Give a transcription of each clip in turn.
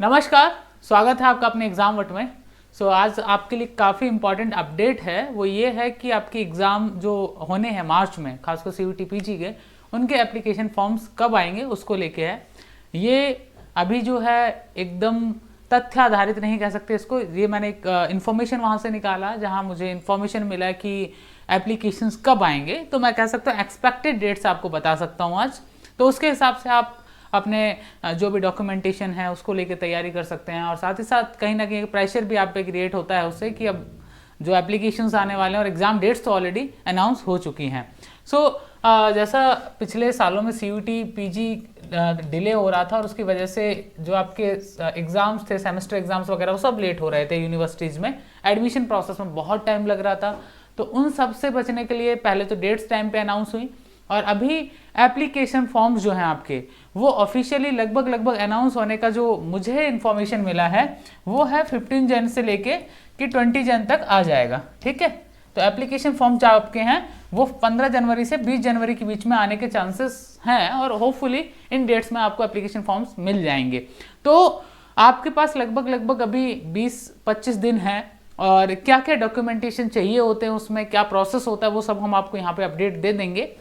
नमस्कार, स्वागत है आपका अपने एग्ज़ाम वट में। आज आपके लिए काफ़ी इंपॉर्टेंट अपडेट है, वो ये है कि आपकी एग्ज़ाम जो होने हैं मार्च में, खासकर CUET PG के, उनके एप्लीकेशन फॉर्म्स कब आएंगे उसको लेके है। ये अभी जो है एकदम तथ्य आधारित नहीं कह सकते इसको, ये मैंने एक इन्फॉर्मेशन वहाँ से निकाला जहाँ मुझे इन्फॉर्मेशन मिला कि एप्लीकेशंस कब आएंगे, तो मैं कह सकता हूँ एक्सपेक्टेड डेट्स आपको बता सकता हूँ आज। तो उसके हिसाब से आप अपने जो भी डॉक्यूमेंटेशन है उसको लेके तैयारी कर सकते हैं, और साथ ही साथ कहीं ना कहीं प्रेशर भी आप पे क्रिएट होता है उससे कि अब जो एप्लीकेशंस आने वाले हैं और एग्ज़ाम डेट्स तो ऑलरेडी अनाउंस हो चुकी हैं। जैसा पिछले सालों में CUET PG डिले हो रहा था और उसकी वजह से जो आपके एग्ज़ाम्स थे, सेमेस्टर एग्ज़ाम्स वगैरह, वो सब लेट हो रहे थे यूनिवर्सिटीज़ में, एडमिशन प्रोसेस में बहुत टाइम लग रहा था। तो उन सब से बचने के लिए पहले तो डेट्स टाइम पे अनाउंस हुई, और अभी एप्लीकेशन फॉर्म्स जो हैं आपके वो ऑफिशियली लगभग अनाउंस होने का जो मुझे इन्फॉर्मेशन मिला है वो है 15 जन से लेके कि 20 जन तक आ जाएगा। ठीक है, तो एप्लीकेशन फॉर्म जो आपके हैं वो 15 जनवरी से 20 जनवरी के बीच में आने के चांसेस हैं, और होपफुली इन डेट्स में आपको एप्लीकेशन फॉर्म्स मिल जाएंगे। तो आपके पास लगभग अभी 20-25 दिन है, और क्या क्या डॉक्यूमेंटेशन चाहिए होते हैं, उसमें क्या प्रोसेस होता है, वो सब हम आपको यहाँ पे अपडेट दे देंगे।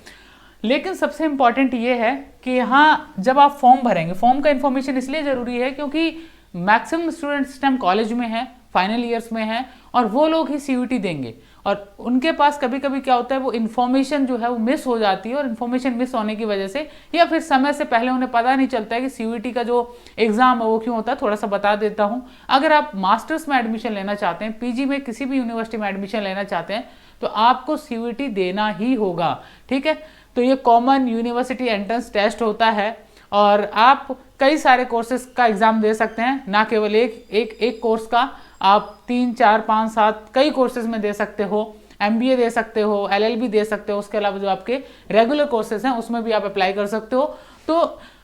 लेकिन सबसे इम्पॉर्टेंट ये है कि यहाँ जब आप फॉर्म भरेंगे, फॉर्म का इन्फॉर्मेशन इसलिए ज़रूरी है क्योंकि मैक्सिमम स्टूडेंट्स इस टाइम कॉलेज में हैं, फाइनल ईयर्स में हैं, और वो लोग ही CUET देंगे, और उनके पास कभी कभी क्या होता है, वो इन्फॉर्मेशन जो है वो मिस हो जाती है, और इन्फॉर्मेशन मिस होने की वजह से या फिर समय से पहले उन्हें पता नहीं चलता है कि CUET का जो एग्ज़ाम है वो क्यों होता है। थोड़ा सा बता देता हूँ, अगर आप मास्टर्स में एडमिशन लेना चाहते हैं, PG में किसी भी यूनिवर्सिटी में एडमिशन लेना चाहते हैं, तो आपको CUET देना ही होगा। ठीक है, तो ये कॉमन यूनिवर्सिटी एंट्रेंस टेस्ट होता है, और आप कई सारे कोर्सेज का एग्ज़ाम दे सकते हैं, ना केवल एक कोर्स का, आप 3, 4, 5, 7 कई कोर्सेज में दे सकते हो। MBA दे सकते हो, LLB दे सकते हो, उसके अलावा जो आपके रेगुलर कोर्सेज हैं उसमें भी आप अप्लाई कर सकते हो। तो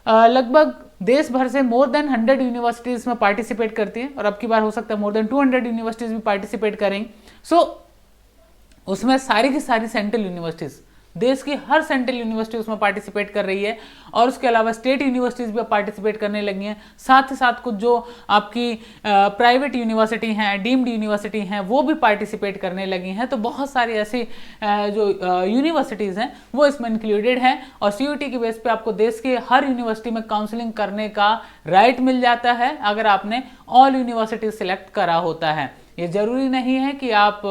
लगभग देश भर से मोर देन 100 यूनिवर्सिटीज़ में पार्टिसिपेट करती हैं, और अब की बार हो सकता है मोर देन 200 यूनिवर्सिटीज़ भी पार्टिसिपेट करेंगी। उसमें सारी की सारी सेंट्रल यूनिवर्सिटीज़, देश की हर सेंट्रल यूनिवर्सिटी उसमें पार्टिसिपेट कर रही है, और उसके अलावा स्टेट यूनिवर्सिटीज़ भी पार्टिसिपेट करने लगी हैं। साथ ही साथ कुछ जो आपकी प्राइवेट यूनिवर्सिटी हैं, डीम्ड यूनिवर्सिटी हैं, वो भी पार्टिसिपेट करने लगी हैं। तो बहुत सारी ऐसी जो यूनिवर्सिटीज़ हैं वो इसमें इंक्लूडेड हैं, और CUET की बेस पे आपको देश के हर यूनिवर्सिटी में काउंसलिंग करने का राइट मिल जाता है अगर आपने ऑल यूनिवर्सिटी सेलेक्ट करा होता है। ये जरूरी नहीं है कि आप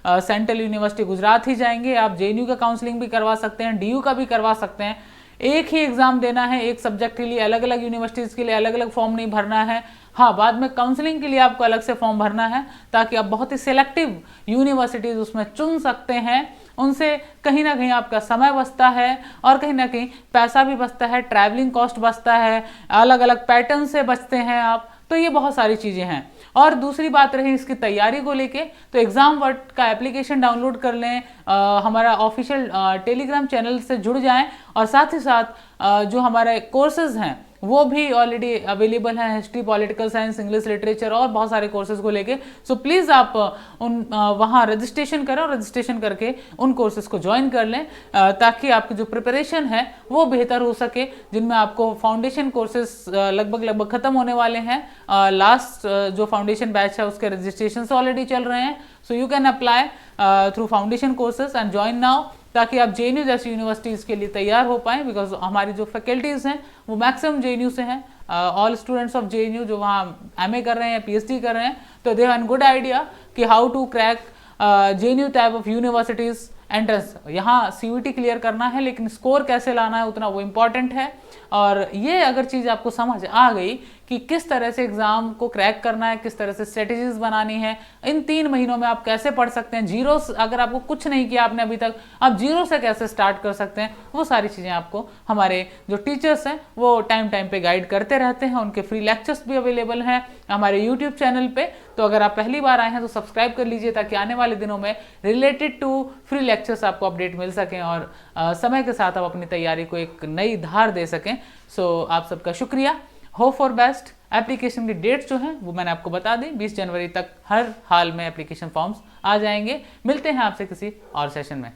सेंट्रल यूनिवर्सिटी गुजरात ही जाएंगे, आप JNU का काउंसलिंग भी करवा सकते हैं, DU का भी करवा सकते हैं। एक ही एग्जाम देना है, एक सब्जेक्ट के लिए अलग अलग यूनिवर्सिटीज़ के लिए अलग अलग फॉर्म नहीं भरना है। हाँ, बाद में काउंसलिंग के लिए आपको अलग से फॉर्म भरना है, ताकि आप बहुत ही सिलेक्टिव यूनिवर्सिटीज़ उसमें चुन सकते हैं। उनसे कहीं ना कहीं आपका समय बचता है, और कहीं ना कहीं पैसा भी बचता है, ट्रैवलिंग कॉस्ट बचता है, अलग अलग पैटर्न से बचते हैं आप। तो ये बहुत सारी चीज़ें हैं। और दूसरी बात रही इसकी तैयारी को लेके, तो एग्ज़ाम वर्ट का एप्लीकेशन डाउनलोड कर लें, हमारा ऑफिशियल टेलीग्राम चैनल से जुड़ जाएं, और साथ ही साथ जो हमारे कोर्सेज हैं वो भी ऑलरेडी अवेलेबल हैं, history, political science, English literature और बहुत सारे कोर्सेज को लेके। प्लीज़ आप वहाँ रजिस्ट्रेशन करें, और रजिस्ट्रेशन करके उन कोर्सेज को ज्वाइन कर लें, ताकि आपकी जो प्रिपरेशन है वो बेहतर हो सके, जिनमें आपको फाउंडेशन कोर्सेज लगभग ख़त्म होने वाले हैं। लास्ट जो फाउंडेशन बैच है उसके रजिस्ट्रेशन ऑलरेडी चल रहे हैं। You can apply through foundation courses and join now, ताकि आप JNU जैसी यूनिवर्सिटीज़ के लिए तैयार हो पाएँ, बिकॉज हमारी जो फैकल्टीज़ हैं वो मैक्सिमम JNU से हैं। ऑल स्टूडेंट्स ऑफ JNU जो वहाँ MA कर रहे हैं, PhD कर रहे हैं, तो दे हैव गुड आइडिया कि how to crack JNU type of universities entrance. यहाँ CUET क्लियर करना है, लेकिन स्कोर कैसे लाना है उतना वो इम्पॉर्टेंट है। और ये अगर चीज़ आपको समझ आ गई कि किस तरह से एग्ज़ाम को क्रैक करना है, किस तरह से स्ट्रेटेजीज बनानी है, इन 3 महीनों में आप कैसे पढ़ सकते हैं, जीरो, अगर आपको कुछ नहीं किया आपने अभी तक, आप जीरो से कैसे स्टार्ट कर सकते हैं, वो सारी चीज़ें आपको हमारे जो टीचर्स हैं वो टाइम पे गाइड करते रहते हैं। उनके फ्री लेक्चर्स भी अवेलेबल हैं हमारे यूट्यूब चैनल पे। तो अगर आप पहली बार आए हैं तो सब्सक्राइब कर लीजिए, ताकि आने वाले दिनों में रिलेटेड टू फ्री लेक्चर्स आपको अपडेट मिल सकें, और समय के साथ आप अपनी तैयारी को एक नई धार दे सकें। आप सबका शुक्रिया। Hope for best. एप्लीकेशन की डेट्स जो हैं वो मैंने आपको बता दी, 20 जनवरी तक हर हाल में एप्लीकेशन फॉर्म्स आ जाएंगे। मिलते हैं आपसे किसी और सेशन में।